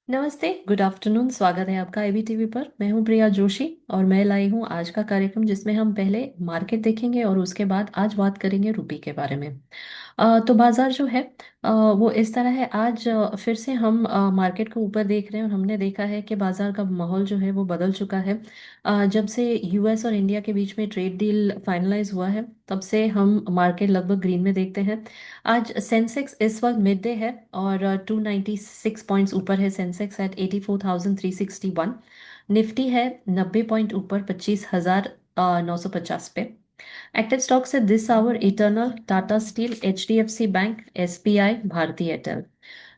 नमस्ते, good afternoon. स्वागत है आपका आईबी टीवी पर। मैं हूं प्रिया जोशी और मैं लाई हूं आज का कार्यक्रम जिसमें हम पहले मार्केट देखेंगे और उसके बाद आज बात करेंगे रुपी के बारे में। तो बाजार जो है वो इस तरह है। आज फिर से हम मार्केट को ऊपर देख रहे हैं और हमने देखा है कि बाजार का माहौल जो है वो बदल चुका है। जब से यूएस और इंडिया के बीच में ट्रेड डील फाइनलाइज हुआ है तब से हम मार्केट लगभग ग्रीन में देखते हैं। आज सेंसेक्स इस वक्त मिड डे है और 296 पॉइंट्स ऊपर है। Sensex eight 84,361। निफ्टी है 90 पॉइंट ऊपर 25,950 पे। एक्टिव स्टॉक्स है this hour Eternal, Tata steel, HDFC bank, SBI, Bharti Airtel.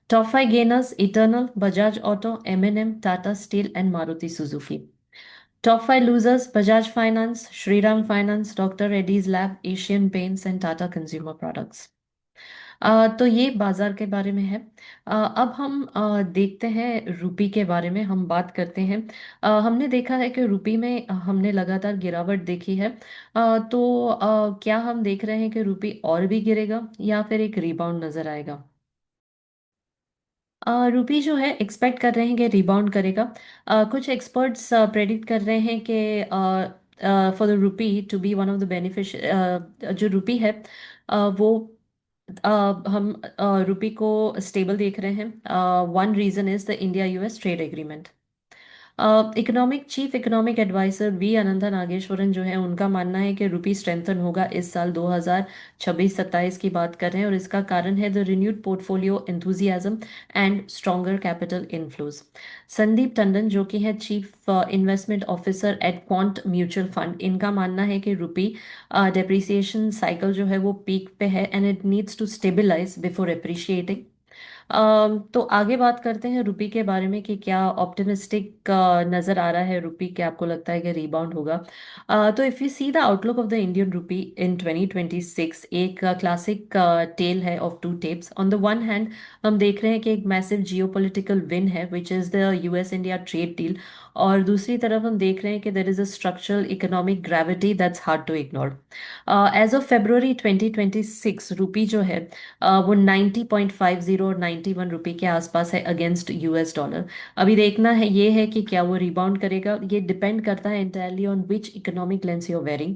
Top five gainers Eternal, Bajaj auto, MNM, Tata steel and Maruti Suzuki. Top five losers Bajaj finance, Shriram finance, doctor Reddy's lab, Asian paints and Tata consumer products. तो ये बाजार के बारे में है। अब हम देखते हैं रुपी के बारे में हम बात करते हैं। हमने देखा है कि रुपी में हमने लगातार गिरावट देखी है। तो क्या हम देख रहे हैं कि रुपी और भी गिरेगा या फिर एक रिबाउंड नजर आएगा? रुपी जो है एक्सपेक्ट कर रहे हैं कि रिबाउंड करेगा। कुछ एक्सपर्ट्स प्रेडिक्ट कर रहे हैं कि for the rupee to be one of the beneficiaries जो रुपी है वो अ, हम रुपी को स्टेबल देख रहे हैं। One reason is the India US trade agreement. Economic chief economic adviser V अनंता नागेश्वरन जो है उनका मानना है कि रुपी स्ट्रेंथन होगा इस साल 2026-27 की बात कर रहे हैं और इसका कारण है the renewed portfolio enthusiasm and stronger capital inflows. Sandeep Tandon जो कि है chief investment officer eight quant mutual fund, इनका मानना है कि रुपी डेप्रिसिएशन साइकिल जो है वो पीक पे है and it needs to stabilize before appreciating. तो आगे बात करते हैं रुपी के बारे में कि क्या ऑप्टिमिस्टिक नजर आ रहा है रुपी, क्या आपको लगता है कि रीबाउंड होगा? तो if you see the outlook of the Indian rupee in 2026, एक क्लासिक टेल है of two tapes. On the one hand हम देख रहे हैं कि एक मैसिव जियोपॉलिटिकल विन है which is the US India trade deal, और दूसरी तरफ हम देख रहे हैं कि there is a structural economic gravity that's hard to ignore. As of February 2026 rupee जो है वो 90.50 और 91 रुपए के आसपास है अगेंस्ट यूएस डॉलर। अभी देखना है ये है कि क्या वो रिबाउंड करेगा। ये डिपेंड करता है entirely on which economic lens you wearing.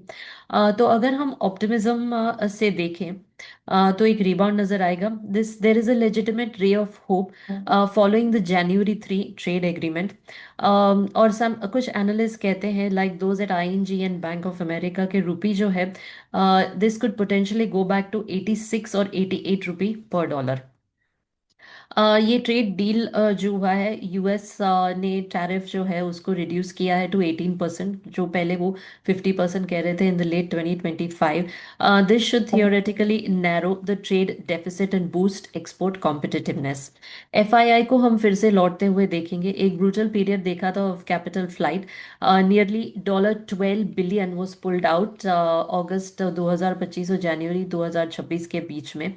तो अगर हम ऑप्टिमिज्म से देखें तो एक रिबाउंड नजर आएगा। This there is a legitimate ray of hope following the January 3 trade agreement. और सम कुछ एनालिस्ट कहते हैं like those at ING and bank of America के रुपी जो है this could potentially go back to 86 और 88 रुपी पर डॉलर। ये ट्रेड डील जो हुआ है, यूएस ने टैरिफ जो है उसको रिड्यूस किया है टू 18%, जो पहले वो 50% कह रहे थे in the late 2025। This should theoretically narrow the trade deficit and boost export competitiveness. FII को हम फिर से लौटते हुए देखेंगे। एक ब्रूटल पीरियड देखा था of capital flight. Nearly $12 billion was pulled out अगस्त 2025 और जनवरी 2026 के बीच में।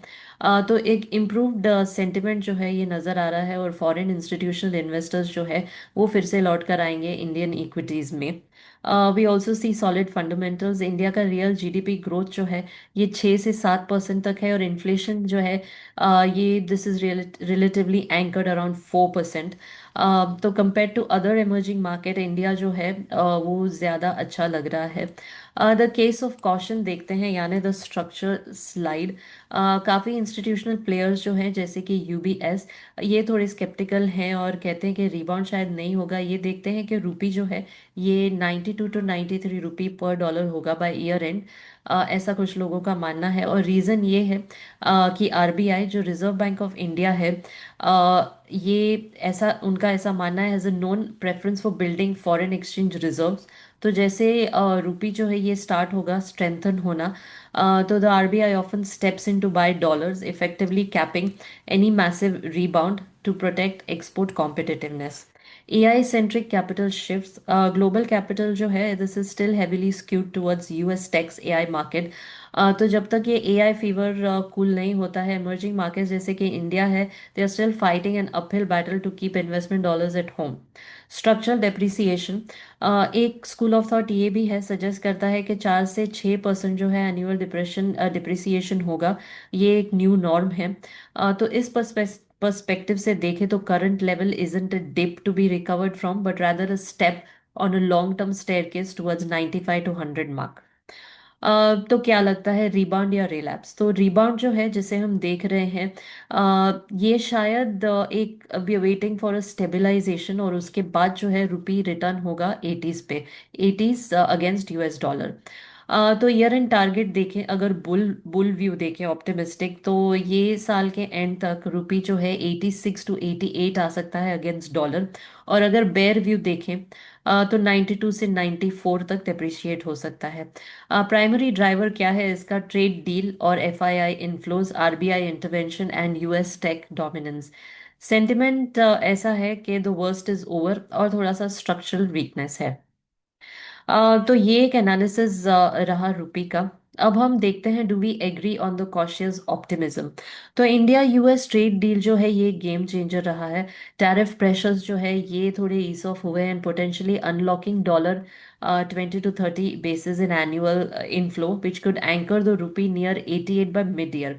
तो एक इम्प्रूव्ड सेंटिमेंट जो है ये नज़र आ रहा है और फॉरेन इंस्टीट्यूशनल इन्वेस्टर्स जो है वो फिर से लौट कर आएंगे इंडियन इक्विटीज़ में। We also see solid fundamentals. India का रियल जीडीपी ग्रोथ जो है ये 6 से 7% तक है और इन्फ्लेशन जो है ये this is relatively anchored around 4%। तो compare to other emerging market India जो है वो ज़्यादा अच्छा लग रहा है। द केस ऑफ कॉशन देखते हैं यानी द स्ट्रक्चर स्लाइड। काफ़ी इंस्टीट्यूशनल प्लेयर्स जो हैं जैसे कि यूबीएस, ये थोड़े स्केप्टिकल हैं और कहते हैं कि रिबाउंड शायद नहीं होगा। ये देखते हैं कि रुपी जो है ये 92 to 93 रुपी पर डॉलर होगा बाय ईयर एंड। ऐसा कुछ लोगों का मानना है और रीज़न ये है कि आरबीआई जो रिजर्व बैंक ऑफ इंडिया है ये ऐसा उनका ऐसा मानना है has a known preference for building foreign exchange reserves. तो जैसे रुपी जो है ये स्टार्ट होगा स्ट्रेंथन होना, तो the RBI often steps in to buy dollars, effectively capping any massive rebound to protect export competitiveness. AI centric capital shifts. Global capital जो है this is still heavily skewed towards US techs AI market. तो जब तक ये AI fever cool नहीं होता है, emerging markets जैसे कि इंडिया है they are still fighting an uphill battle to keep investment dollars at home. Structural depreciation, एक स्कूल ऑफ थॉट ये भी है, सजेस्ट करता है कि 4 से 6% जो है एनुअल डिप्रेशन डिप्रिसिएशन होगा। ये एक न्यू नॉर्म है। तो इस पर्सपेक्टिव से देखें तो current level isn't a dip to be recovered from but rather a step on a long term staircase towards 95 to 100 mark. तो क्या लगता है, रिबाउंड या रिलैप्स? तो रिबाउंड जो है जिसे हम देख रहे हैं, ये शायद एक we waiting for a stabilization, और उसके बाद जो है रुपी रिटर्न होगा एटीज पे, एटीज अगेंस्ट यूएस डॉलर। तो ईयर एंड टारगेट देखें, अगर बुल बुल व्यू देखें ऑप्टिमिस्टिक, तो ये साल के एंड तक रुपी जो है 86 टू 88 आ सकता है अगेंस्ट डॉलर। और अगर बेयर व्यू देखें तो 92 से 94 तक डिप्रिशिएट हो सकता है। प्राइमरी ड्राइवर क्या है इसका? ट्रेड डील और FII inflows, RBI intervention and US tech dominance. Sentiment ऐसा है कि द वर्स्ट इज ओवर और थोड़ा सा स्ट्रक्चरल वीकनेस है। तो ये एक एनालिसिस रहा रुपी का। अब हम देखते हैं, do we agree on the cautious optimism? तो इंडिया यूएस ट्रेड डील जो है ये गेम चेंजर रहा है। टैरिफ प्रेशर्स जो है ये थोड़े ईज ऑफ हुए and potentially unlocking dollar 20 to 30 basis in annual inflow which could anchor the rupee near 88 by mid year।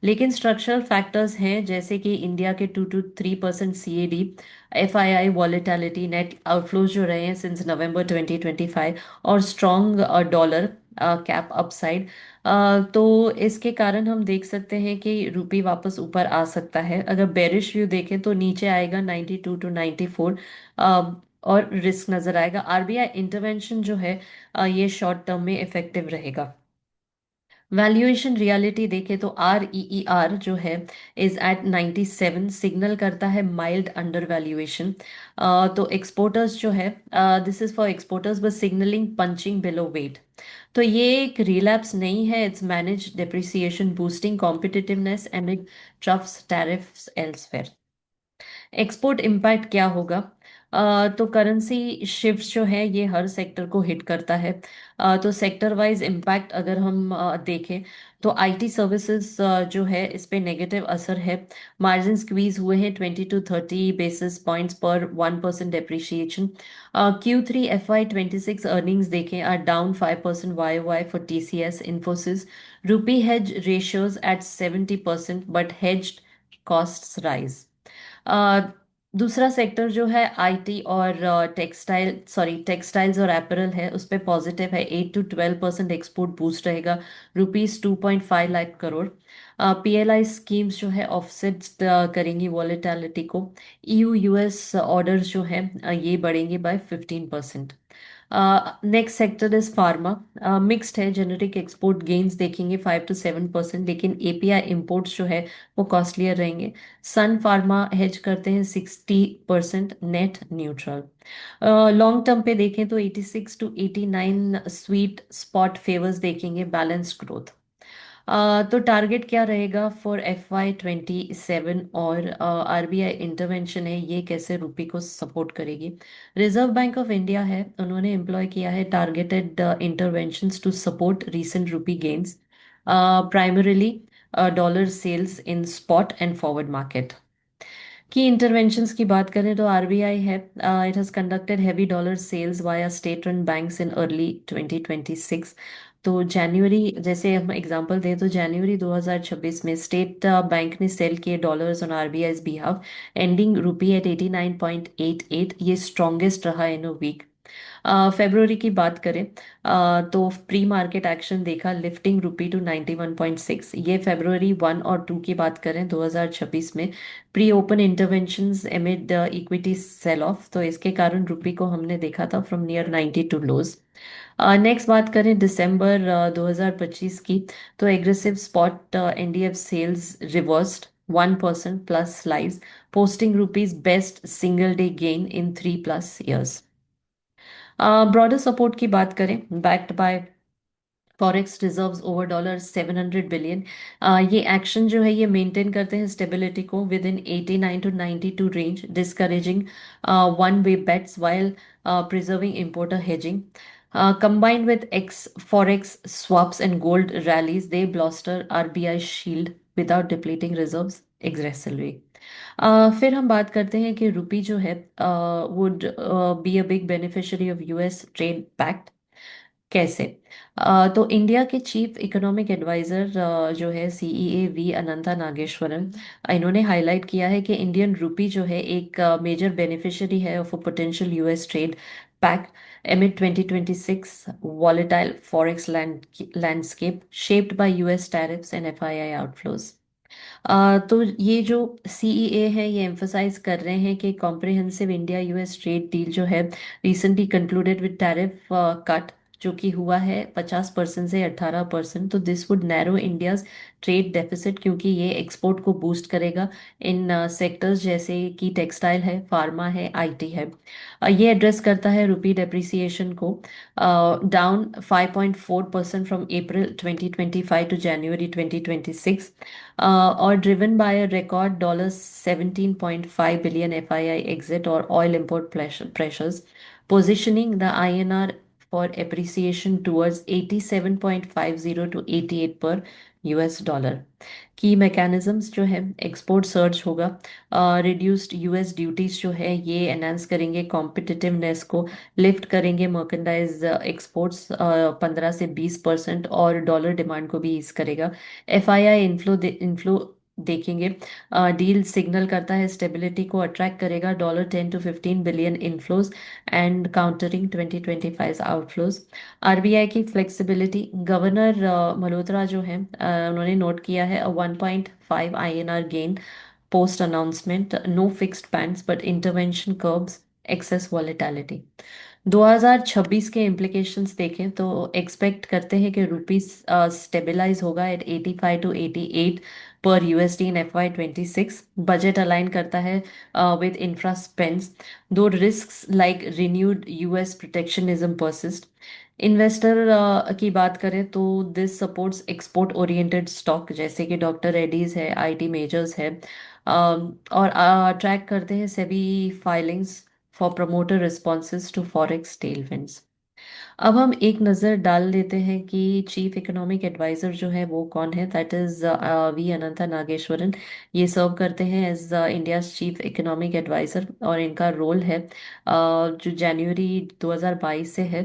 लेकिन स्ट्रक्चरल फैक्टर्स हैं जैसे कि इंडिया के 2 to 3% CAD, FII volatility, net outflows जो रहे हैं सिंस नवंबर 2025, और स्ट्रॉन्ग डॉलर कैप अपसाइड। तो इसके कारण हम देख सकते हैं कि रुपी वापस ऊपर आ सकता है। अगर बेरिश व्यू देखें तो नीचे आएगा 92 to 94, और रिस्क नजर आएगा। आरबीआई इंटरवेंशन जो है ये शॉर्ट टर्म में इफेक्टिव रहेगा। वैल्यूएशन रियलिटी देखें तो आर ई ई आर जो है इज एट 97, सिग्नल करता है माइल्ड अंडर वैल्यूएशन। तो एक्सपोर्टर्स जो है, this is for exporters but signalling punching below weight. तो ये एक रिलैप्स नहीं है, it's manage depreciation boosting competitiveness and troughs tariffs elsewhere. Export impact क्या होगा? तो करेंसी शिफ्ट जो है ये हर सेक्टर को हिट करता है। तो सेक्टर वाइज इम्पैक्ट अगर हम देखें तो आईटी सर्विसेज जो है इस पे नेगेटिव असर है। मार्जिन स्क्वीज हुए हैं 20 to 30 basis पॉइंट्स पर 1% डेप्रिशिएशन। Q3 FY26 अर्निंग्स देखें are down 5% YOY for TCS Infosys. Rupee hedge ratios at 70% but hedged costs rise. Uh, दूसरा सेक्टर जो है आईटी और टेक्सटाइल्स और एपरल है, उस पे पॉजिटिव है, 8 to 12% एक्सपोर्ट बूस्ट रहेगा, rupees 2.5 lakh crore. PLI schemes जो है ऑफसेट करेंगी वॉलेटिलिटी को। ईयू यूएस ऑर्डर्स जो है ये बढ़ेंगे by 15%। Next sector is pharma, mixed है, जेनेरिक एक्सपोर्ट गेन्स देखेंगे 5 to 7%, लेकिन एपीआई इंपोर्ट्स जो है वो कॉस्टलियर रहेंगे। सन फार्मा हेज करते हैं 60%, नेट न्यूट्रल। लॉन्ग टर्म पे देखें तो 86 to 89 स्वीट स्पॉट फेवर्स देखेंगे बैलेंस्ड ग्रोथ। तो टारगेट क्या रहेगा फॉर FY27, और आरबीआई इंटरवेंशन है ये कैसे रुपी को सपोर्ट करेगी? रिजर्व बैंक ऑफ इंडिया है, उन्होंने एम्प्लॉय किया है targeted interventions to support recent rupee gains, primarily dollar sales in spot and forward market. की इंटरवेंशंस की बात करें तो आरबीआई है, it has conducted heavy dollar sales via state run banks in early 2026। तो जनवरी, जैसे हम एग्जांपल दें तो जनवरी 2026 में स्टेट बैंक ने सेल किए dollars on RBI's behalf, ending rupee at 89.88, ये स्ट्रॉन्गेस्ट रहा इन अ वीक। फेब्रुवरी की बात करें तो प्री मार्केट एक्शन देखा, लिफ्टिंग रुपी टू 91.6। ये फेब्रुवरी 1 और 2 की बात करें 2026 में, pre open interventions amid equity sell off, तो इसके कारण रुपी को हमने देखा था from near 90 to lows. Next बात करें दिसंबर 2025 की, तो aggressive spot NDF sales reversed 1% plus slides, posting rupee's best single day gain in 3+ years। Broader support की बात करें, backed by forex reserves over $700 billion, ये एक्शन जो है ये मेंटेन करते हैं स्टेबिलिटी को with in 89 to 92 range, discouraging one way bets while preserving importer hedging. Combined with X forex swaps and gold rallies, they bolster RBI shield without depleting reserves aggressively। फिर हम बात करते हैं कि रुपी जो है would be a big beneficiary of US trade pact. कैसे? तो इंडिया के चीफ इकोनॉमिक एडवाइजर जो है सीईए वी अनंता नागेश्वरन, इन्होंने हाईलाइट किया है कि इंडियन रूपी जो है एक मेजर बेनिफिशियरी है of a potential US trade pact amid 2026 volatile forex landscape shaped by US tariffs and FII outflows. तो ये जो सीईए है ये एम्फसाइज कर रहे हैं कि comprehensive India US trade deal जो है recently concluded with tariff cut जो कि हुआ है 50% से 18%। तो this would narrow India's trade deficit, क्योंकि ये एक्सपोर्ट को बूस्ट करेगा इन सेक्टर्स जैसे कि टेक्सटाइल है, फार्मा है, आईटी है। ये एड्रेस करता है रुपी डेप्रिसिएशन को, down 5.4% from April 2025 to January 2026, or driven by a record $17.5 billion FII exit or oil import pressures, positioning the INR for appreciation towards 87.50 to 88 per US dollar. की mechanisms जो है, export search होगा, reduced US duties जो है ये enhance करेंगे competitiveness को, lift करेंगे मर्केंडाइज एक्सपोर्ट्स 15 से 20%, और डॉलर डिमांड को भी ईज करेगा। एफआईआई इन्फ्लो देखेंगे, डील सिग्नल करता है स्टेबिलिटी को, अट्रैक्ट करेगा $10 to 15 billion inflows and countering 2025 outflows. RBI की फ्लेक्सिबिलिटी, गवर्नर मल्होत्रा जो है उन्होंने नोट किया है 1.5 INR gain post announcement, no fixed bands but intervention curbs excess volatility। 2026 के इम्प्लीकेशंस देखें तो एक्सपेक्ट करते हैं कि रुपीस स्टेबलाइज होगा एट 85 to 88 पर यूएसडी इन FY26। बजट अलाइन करता है विद इंफ्रा स्पेंड्स, दो risks like renewed US protectionism persist. Investor की बात करें तो this supports export oriented stock जैसे कि डॉक्टर रेड्डीज है, आईटी मेजर्स है, और ट्रैक करते हैं SEBI filings for promoter responses to forex tailwinds. अब हम एक नज़र डाल लेते हैं कि चीफ इकोनॉमिक एडवाइजर जो है वो कौन है। दैट इज़ वी अनंता नागेश्वरन। ये सर्व करते हैं as India chief economic adviser, और इनका रोल है जो जनवरी 2022 से है,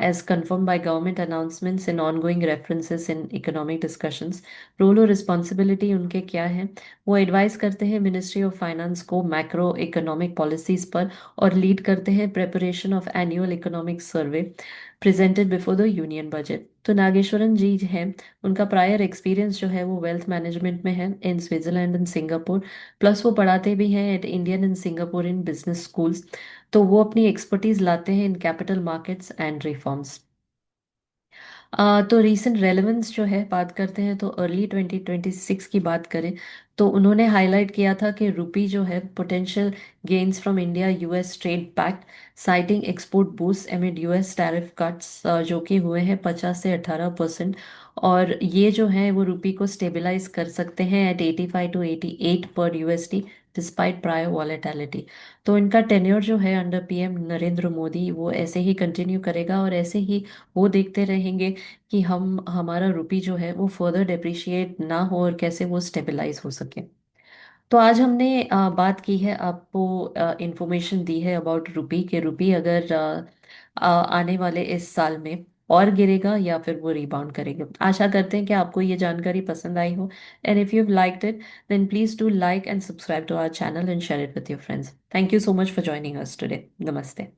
as confirmed by government announcements in ongoing references in economic discussions. Role और रिस्पॉन्सिबिलिटी उनके क्या है? वो एडवाइस करते हैं मिनिस्ट्री ऑफ फाइनेंस को मैक्रो इकोनॉमिक पॉलिसीज पर, और लीड करते हैं preparation of annual economic survey presented before the union budget. तो नागेश्वरन जी हैं, उनका प्रायर एक्सपीरियंस जो है वो वेल्थ मैनेजमेंट में है in Switzerland and Singapore, plus वो पढ़ाते भी हैं at Indian and Singapore in business schools. तो वो अपनी एक्सपर्टीज लाते हैं in capital markets and reforms. तो रीसेंट रेलेवेंस जो है बात करते हैं तो अर्ली 2026 की बात करें तो उन्होंने हाईलाइट किया था कि रुपी जो है potential gains from India US trade pact, citing export boost amid US tariff cuts जो कि हुए हैं 50 से 18%, और ये जो है वो रुपी को स्टेबलाइज कर सकते हैं एट 85 to 88 पर यूएसडी डिस्पाइट प्रायर वॉलेटिलिटी। तो इनका टेन्योर जो है अंडर पीएम नरेंद्र मोदी वो ऐसे ही कंटिन्यू करेगा, और ऐसे ही वो देखते रहेंगे कि हम हमारा रुपी जो है वो फर्दर डेप्रिशिएट ना हो और कैसे वो स्टेबलाइज हो सके। तो आज हमने बात की है, आपको इंफॉर्मेशन दी है अबाउट रुपी के रुपी अगर आने वाले इस साल में और गिरेगा या फिर वो रिबाउंड करेगा। आशा करते हैं कि आपको ये जानकारी पसंद आई हो, and if you liked it then please do like and subscribe to our channel and share it with your friends. Thank you so much for joining us today. नमस्ते।